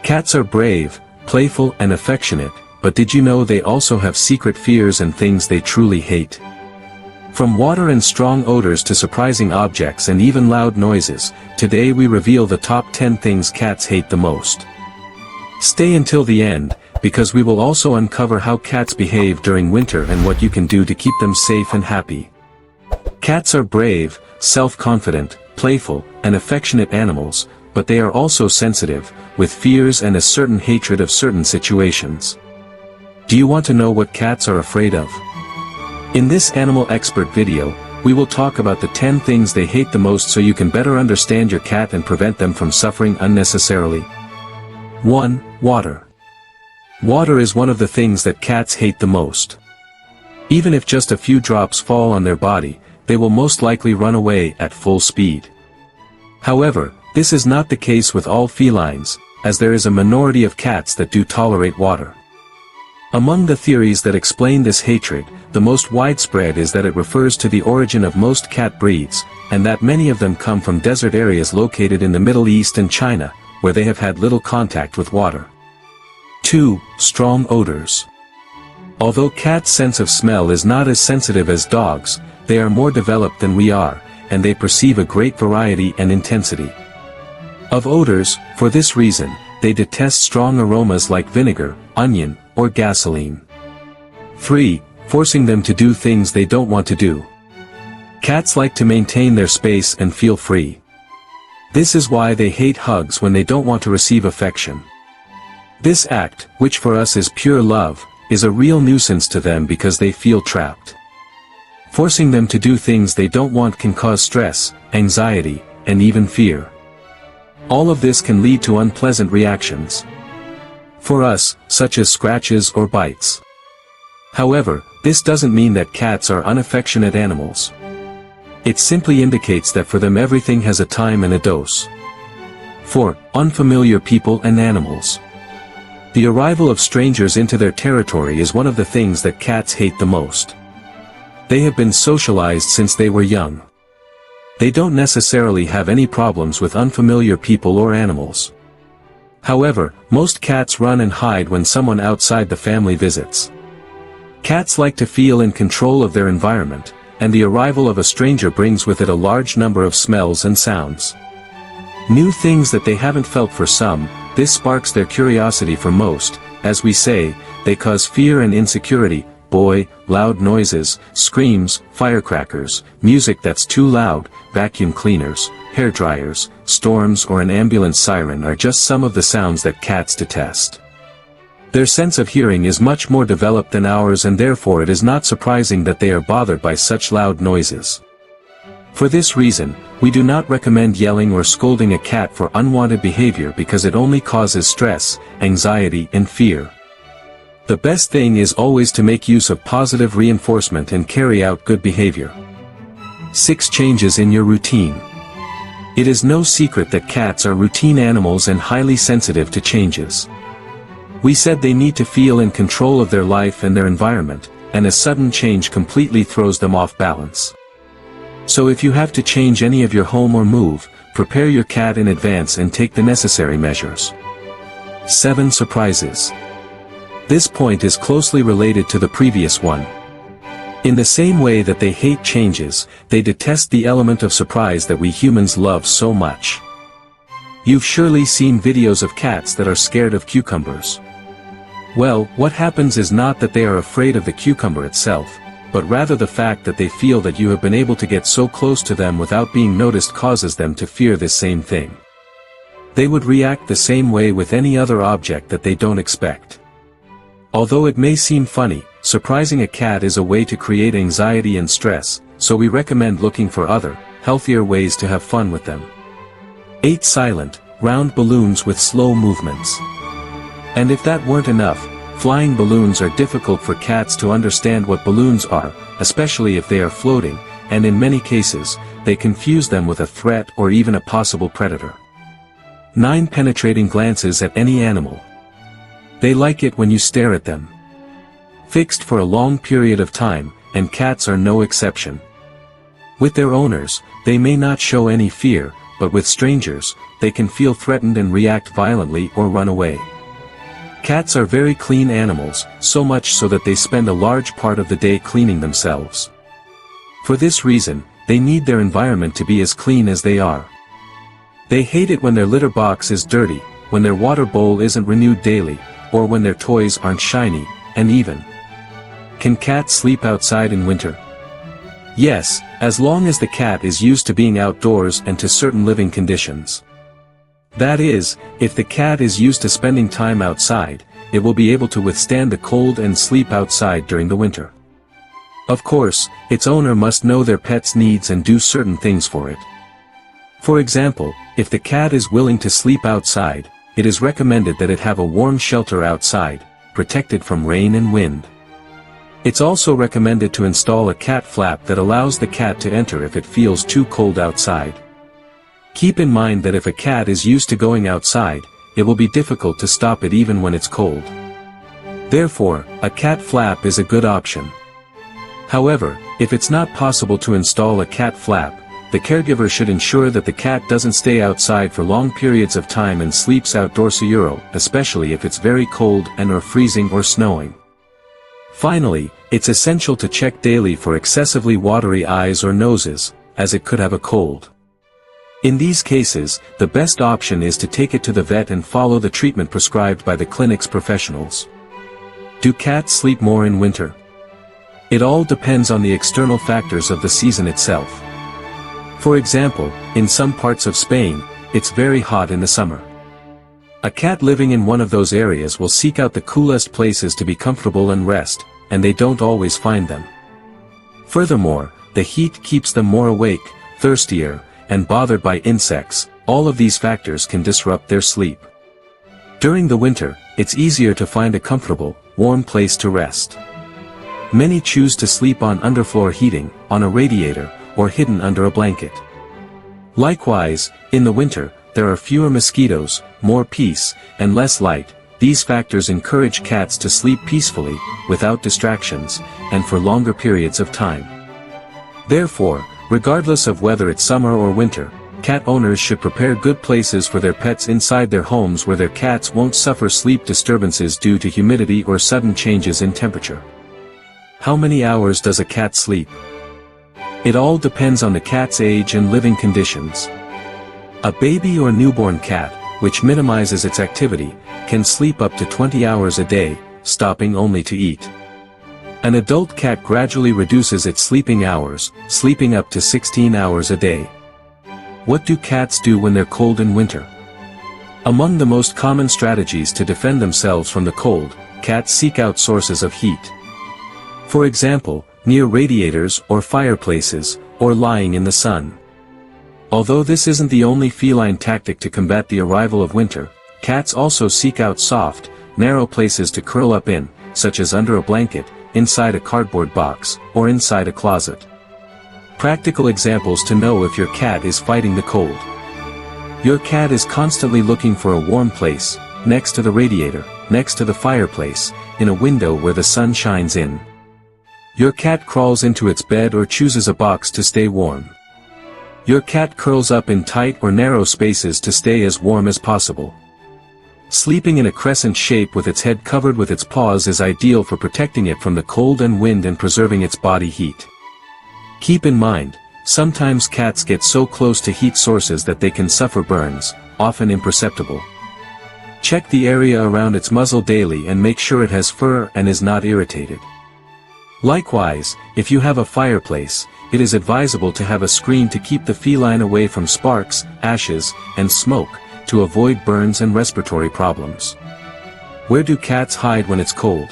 Cats are brave, playful and affectionate, but did you know they also have secret fears and things they truly hate? From water and strong odors to surprising objects and even loud noises, today we reveal the top 10 things cats hate the most. Stay until the end, because we will also uncover how cats behave during winter and what you can do to keep them safe and happy. Cats are brave, self-confident, playful, and affectionate animals, but they are also sensitive, with fears and a certain hatred of certain situations. Do you want to know what cats are afraid of? In this animal expert video, we will talk about the 10 things they hate the most so you can better understand your cat and prevent them from suffering unnecessarily. 1. Water. Water is one of the things that cats hate the most. Even if just a few drops fall on their body, they will most likely run away at full speed. However, this is not the case with all felines, as there is a minority of cats that do tolerate water. Among the theories that explain this hatred, the most widespread is that it refers to the origin of most cat breeds, and that many of them come from desert areas located in the Middle East and China, where they have had little contact with water. 2. Strong odors. Although cats' sense of smell is not as sensitive as dogs, they are more developed than we are, and they perceive a great variety and intensity of odors. For this reason, they detest strong aromas like vinegar, onion, or gasoline. 3. Forcing them to do things they don't want to do. Cats like to maintain their space and feel free. This is why they hate hugs when they don't want to receive affection. This act, which for us is pure love, is a real nuisance to them because they feel trapped. Forcing them to do things they don't want can cause stress, anxiety, and even fear. All of this can lead to unpleasant reactions for us, such as scratches or bites. However, this doesn't mean that cats are unaffectionate animals. It simply indicates that for them everything has a time and a dose. 4. Unfamiliar people and animals. The arrival of strangers into their territory is one of the things that cats hate the most. They have been socialized since they were young. They don't necessarily have any problems with unfamiliar people or animals. However, most cats run and hide when someone outside the family visits. Cats like to feel in control of their environment, and the arrival of a stranger brings with it a large number of smells and sounds. New things that they haven't felt for some, this sparks their curiosity for most. As we say, they cause fear and insecurity. Boy, loud noises, screams, firecrackers, music that's too loud, vacuum cleaners, hair dryers, storms or an ambulance siren are just some of the sounds that cats detest. Their sense of hearing is much more developed than ours, and therefore it is not surprising that they are bothered by such loud noises. For this reason, we do not recommend yelling or scolding a cat for unwanted behavior because it only causes stress, anxiety and fear. The best thing is always to make use of positive reinforcement and carry out good behavior. 6. Changes in your routine. It is no secret that cats are routine animals and highly sensitive to changes. We said they need to feel in control of their life and their environment, and a sudden change completely throws them off balance. So if you have to change any of your home or move, prepare your cat in advance and take the necessary measures. 7. Surprises. This point is closely related to the previous one. In the same way that they hate changes, they detest the element of surprise that we humans love so much. You've surely seen videos of cats that are scared of cucumbers. Well, what happens is not that they are afraid of the cucumber itself, but rather the fact that they feel that you have been able to get so close to them without being noticed causes them to fear this same thing. They would react the same way with any other object that they don't expect. Although it may seem funny, surprising a cat is a way to create anxiety and stress, so we recommend looking for other, healthier ways to have fun with them. 8. Silent, round balloons with slow movements. And if that weren't enough, flying balloons are difficult for cats to understand what balloons are, especially if they are floating, and in many cases, they confuse them with a threat or even a possible predator. 9. Penetrating glances at any animal. They like it when you stare at them. Fixed for a long period of time, and cats are no exception. With their owners, they may not show any fear, but with strangers, they can feel threatened and react violently or run away. Cats are very clean animals, so much so that they spend a large part of the day cleaning themselves. For this reason, they need their environment to be as clean as they are. They hate it when their litter box is dirty, when their water bowl isn't renewed daily, or when their toys aren't shiny, and even. Can cats sleep outside in winter? Yes, as long as the cat is used to being outdoors and to certain living conditions. That is, if the cat is used to spending time outside, it will be able to withstand the cold and sleep outside during the winter. Of course, its owner must know their pet's needs and do certain things for it. For example, if the cat is willing to sleep outside, it is recommended that it have a warm shelter outside, protected from rain and wind. It's also recommended to install a cat flap that allows the cat to enter if it feels too cold outside. Keep in mind that if a cat is used to going outside, it will be difficult to stop it even when it's cold. Therefore, a cat flap is a good option. However, if it's not possible to install a cat flap, the caregiver should ensure that the cat doesn't stay outside for long periods of time and sleeps outdoors, especially if it's very cold and/or freezing or snowing. Finally, it's essential to check daily for excessively watery eyes or noses, as it could have a cold. In these cases, the best option is to take it to the vet and follow the treatment prescribed by the clinic's professionals. Do cats sleep more in winter? It all depends on the external factors of the season itself. For example, in some parts of Spain, it's very hot in the summer. A cat living in one of those areas will seek out the coolest places to be comfortable and rest, and they don't always find them. Furthermore, the heat keeps them more awake, thirstier, and bothered by insects. All of these factors can disrupt their sleep. During the winter, it's easier to find a comfortable, warm place to rest. Many choose to sleep on underfloor heating, on a radiator, or hidden under a blanket. Likewise, in the winter, there are fewer mosquitoes, more peace, and less light. These factors encourage cats to sleep peacefully, without distractions, and for longer periods of time. Therefore, regardless of whether it's summer or winter, cat owners should prepare good places for their pets inside their homes where their cats won't suffer sleep disturbances due to humidity or sudden changes in temperature. How many hours does a cat sleep? It all depends on the cat's age and living conditions. A baby or newborn cat, which minimizes its activity, can sleep up to 20 hours a day, stopping only to eat. An adult cat gradually reduces its sleeping hours, sleeping up to 16 hours a day. What do cats do when they're cold in winter? Among the most common strategies to defend themselves from the cold, cats seek out sources of heat. For example, near radiators or fireplaces, or lying in the sun. Although this isn't the only feline tactic to combat the arrival of winter, cats also seek out soft, narrow places to curl up in, such as under a blanket, inside a cardboard box, or inside a closet. Practical examples to know if your cat is fighting the cold. Your cat is constantly looking for a warm place, next to the radiator, next to the fireplace, in a window where the sun shines in. Your cat crawls into its bed or chooses a box to stay warm. Your cat curls up in tight or narrow spaces to stay as warm as possible. Sleeping in a crescent shape with its head covered with its paws is ideal for protecting it from the cold and wind and preserving its body heat. Keep in mind, sometimes cats get so close to heat sources that they can suffer burns, often imperceptible. Check the area around its muzzle daily and make sure it has fur and is not irritated. Likewise, if you have a fireplace, it is advisable to have a screen to keep the feline away from sparks, ashes, and smoke, to avoid burns and respiratory problems. Where do cats hide when it's cold?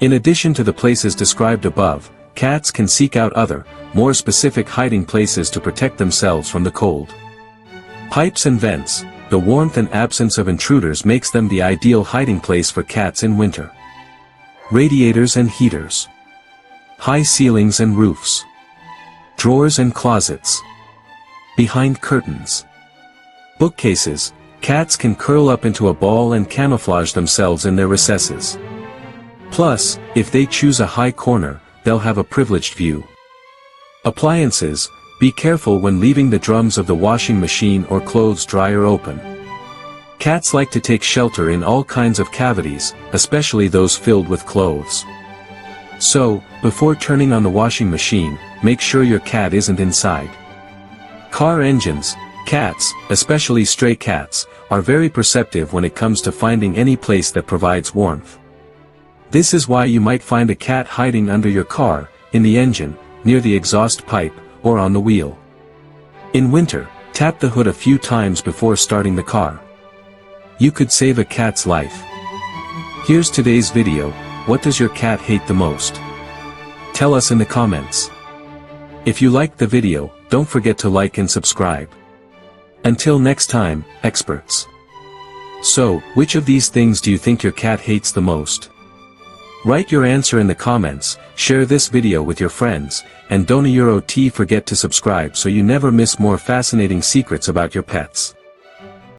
In addition to the places described above, cats can seek out other, more specific hiding places to protect themselves from the cold. Pipes and vents. The warmth and absence of intruders makes them the ideal hiding place for cats in winter. Radiators and heaters. High ceilings and roofs. Drawers and closets. Behind curtains. Bookcases. Cats can curl up into a ball and camouflage themselves in their recesses. Plus, if they choose a high corner, they'll have a privileged view. Appliances. Be careful when leaving the drums of the washing machine or clothes dryer open. Cats like to take shelter in all kinds of cavities, especially those filled with clothes. So, before turning on the washing machine, make sure your cat isn't inside. Car engines. Cats, especially stray cats, are very perceptive when it comes to finding any place that provides warmth. This is why you might find a cat hiding under your car, in the engine, near the exhaust pipe, or on the wheel. In winter, tap the hood a few times before starting the car. You could save a cat's life. Here's today's video. What does your cat hate the most? Tell us in the comments. If you liked the video, don't forget to like and subscribe. Until next time, experts. So, which of these things do you think your cat hates the most? Write your answer in the comments, share this video with your friends, and don't forget to subscribe so you never miss more fascinating secrets about your pets.